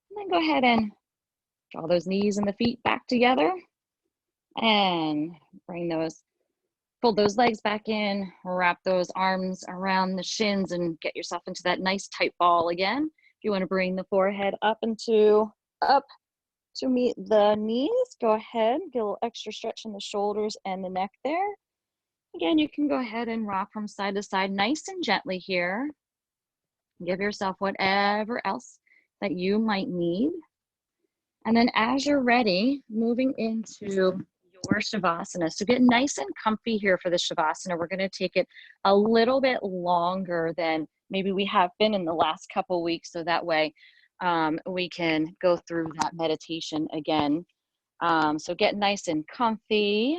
And then go ahead and draw those knees and the feet back together and pull those legs back in, wrap those arms around the shins and get yourself into that nice tight ball again. If you want to bring the forehead up to meet the knees, go ahead, get a little extra stretch in the shoulders and the neck there. Again, you can go ahead and rock from side to side nice and gently here. Give yourself whatever else that you might need. And then as you're ready, moving into your Shavasana. So get nice and comfy here for the Shavasana. We're gonna take it a little bit longer than maybe we have been in the last couple weeks, so that way we can go through that meditation again. So get nice and comfy.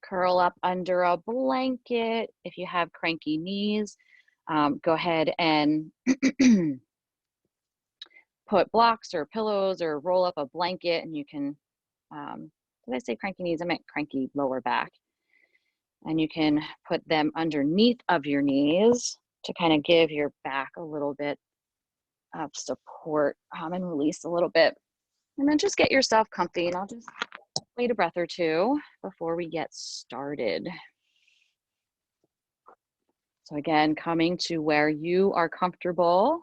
Curl up under a blanket. If you have cranky knees, go ahead and put blocks or pillows or roll up a blanket, and you can, did I say cranky knees? I meant cranky lower back. And you can put them underneath of your knees to kind of give your back a little bit of support and release a little bit. And then just get yourself comfy, and I'll just wait a breath or two before we get started. So again, coming to where you are comfortable.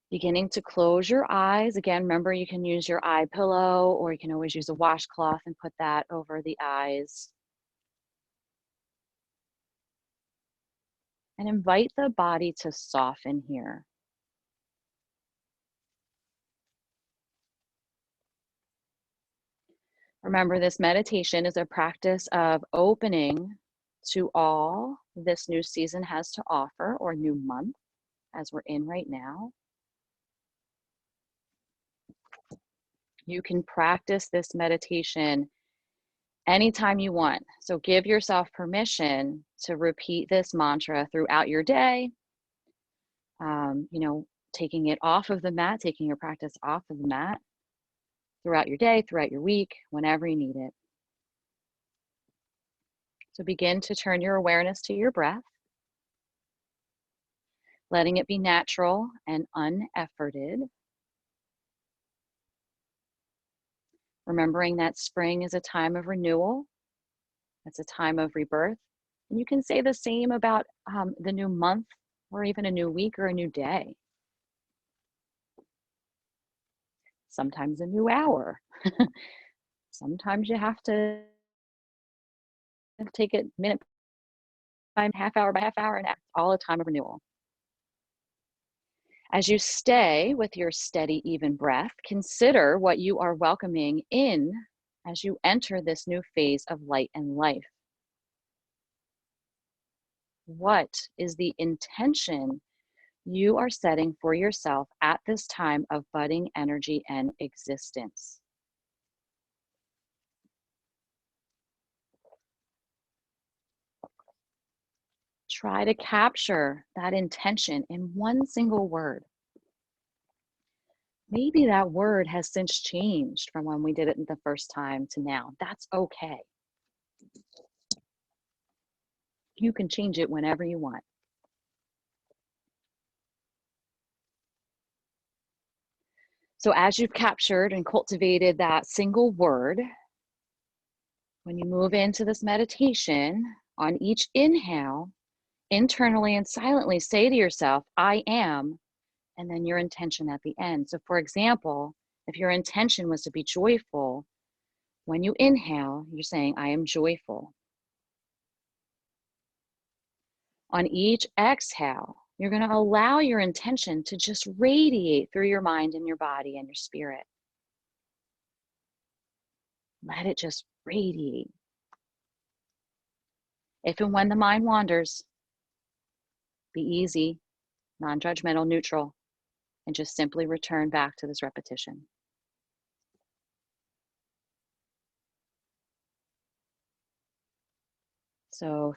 Beginning to close your eyes. Again, remember you can use your eye pillow, or you can always use a washcloth and put that over the eyes. And invite the body to soften here. Remember, this meditation is a practice of opening to all this new season has to offer, or new month, as we're in right now. You can practice this meditation anytime you want. So give yourself permission to repeat this mantra throughout your day. Taking it off of the mat, taking your practice off of the mat throughout your day, throughout your week, whenever you need it. So begin to turn your awareness to your breath, letting it be natural and unefforted. Remembering that spring is a time of renewal. It's a time of rebirth. And you can say the same about the new month, or even a new week or a new day. Sometimes a new hour. Sometimes you have to take it minute by half hour by half hour, and all a time of renewal. As you stay with your steady, even breath, consider what you are welcoming in as you enter this new phase of light and life. What is the intention you are setting for yourself at this time of budding energy and existence? Try to capture that intention in one single word. Maybe that word has since changed from when we did it the first time to now. That's okay. You can change it whenever you want. So as you've captured and cultivated that single word, when you move into this meditation, on each inhale, internally and silently say to yourself, I am, and then your intention at the end. So for example, if your intention was to be joyful, when you inhale, you're saying, I am joyful. On each exhale, you're going to allow your intention to just radiate through your mind and your body and your spirit. Let it just radiate. If and when the mind wanders, be easy, non-judgmental, neutral, and just simply return back to this repetition. So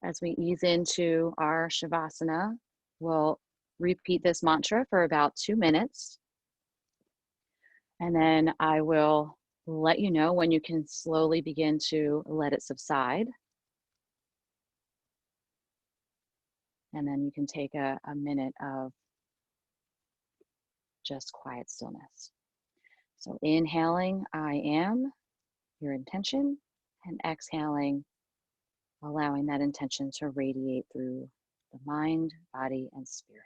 as we ease into our Shavasana, we'll repeat this mantra for about 2 minutes. And then I will let you know when you can slowly begin to let it subside. And then you can take a minute of just quiet stillness. So inhaling, I am, your intention, and exhaling, allowing that intention to radiate through the mind, body, and spirit.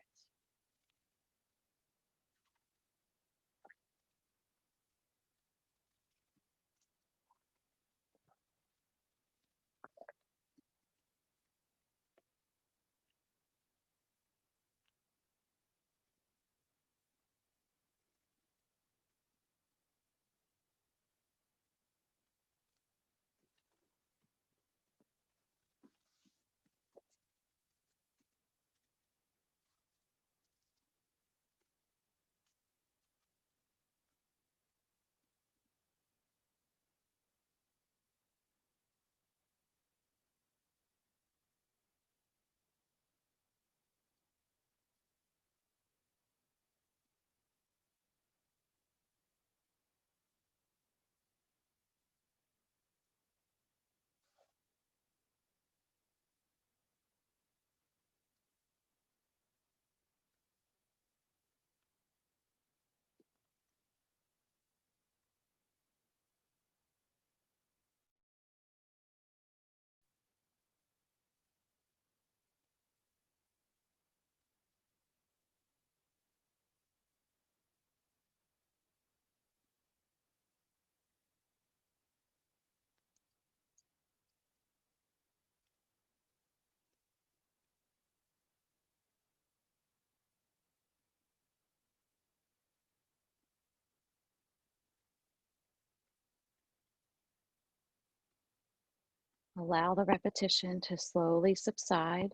Allow the repetition to slowly subside.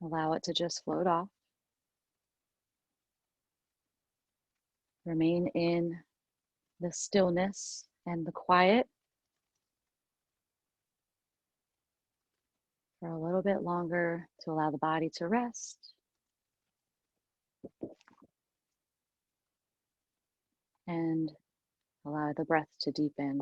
Allow it to just float off. Remain in the stillness and the quiet for a little bit longer to allow the body to rest. And allow the breath to deepen.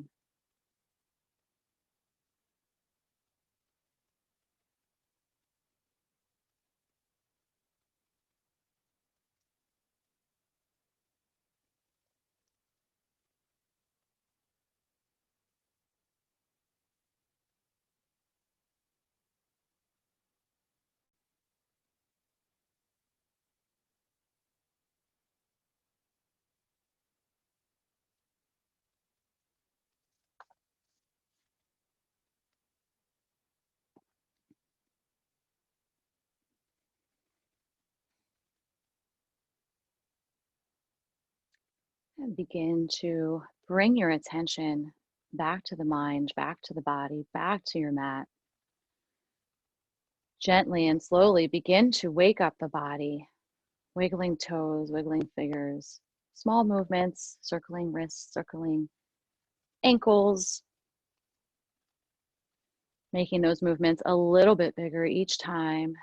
And begin to bring your attention back to the mind, back to the body, back to your mat. Gently and slowly begin to wake up the body, wiggling toes, wiggling fingers, small movements, circling wrists, circling ankles, making those movements a little bit bigger each time.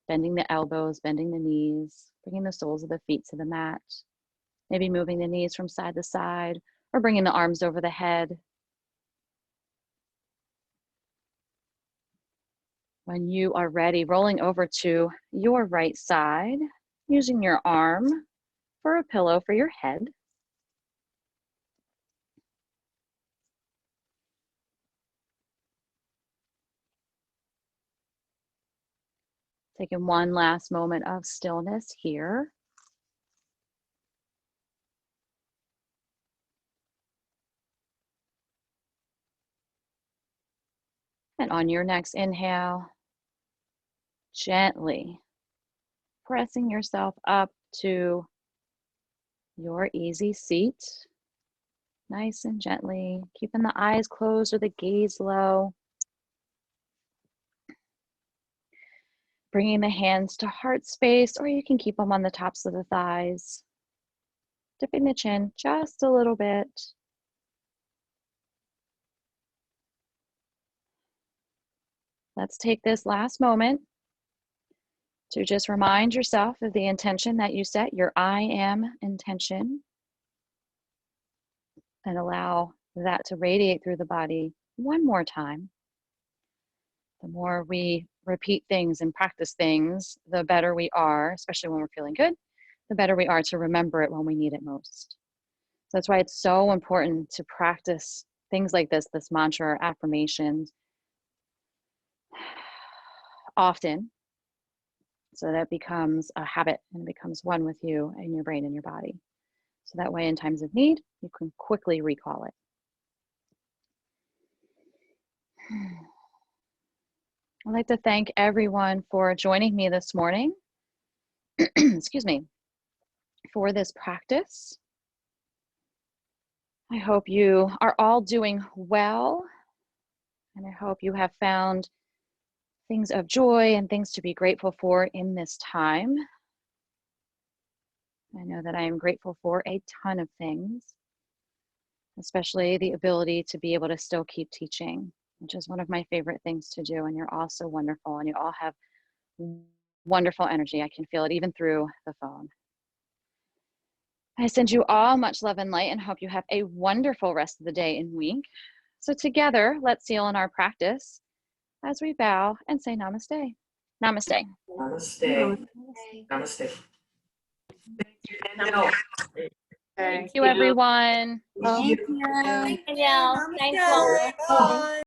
Bending the elbows, bending the knees, bringing the soles of the feet to the mat. Maybe moving the knees from side to side or bringing the arms over the head. When you are ready, rolling over to your right side, using your arm for a pillow for your head. Taking one last moment of stillness here. And on your next inhale, gently pressing yourself up to your easy seat. Nice and gently, keeping the eyes closed or the gaze low. Bringing the hands to heart space, or you can keep them on the tops of the thighs. Dipping the chin just a little bit. Let's take this last moment to just remind yourself of the intention that you set, your I am intention, and allow that to radiate through the body one more time. The more we repeat things and practice things, the better we are, especially when we're feeling good, the better we are to remember it when we need it most. So that's why it's so important to practice things like this mantra or affirmations often, so that it becomes a habit and it becomes one with you and your brain and your body. So that way in times of need, you can quickly recall it. I'd like to thank everyone for joining me this morning, excuse me, for this practice. I hope you are all doing well, and I hope you have found things of joy and things to be grateful for in this time. I know that I am grateful for a ton of things, especially the ability to be able to still keep teaching, which is one of my favorite things to do. And you're all so wonderful, and you all have wonderful energy. I can feel it even through the phone. I send you all much love and light and hope you have a wonderful rest of the day and week. So together, let's seal in our practice as we bow and say namaste. Namaste. Namaste. Namaste. Thank you, Danielle. Thank you, everyone. Thank you. Danielle, thanks, Mom. Bye.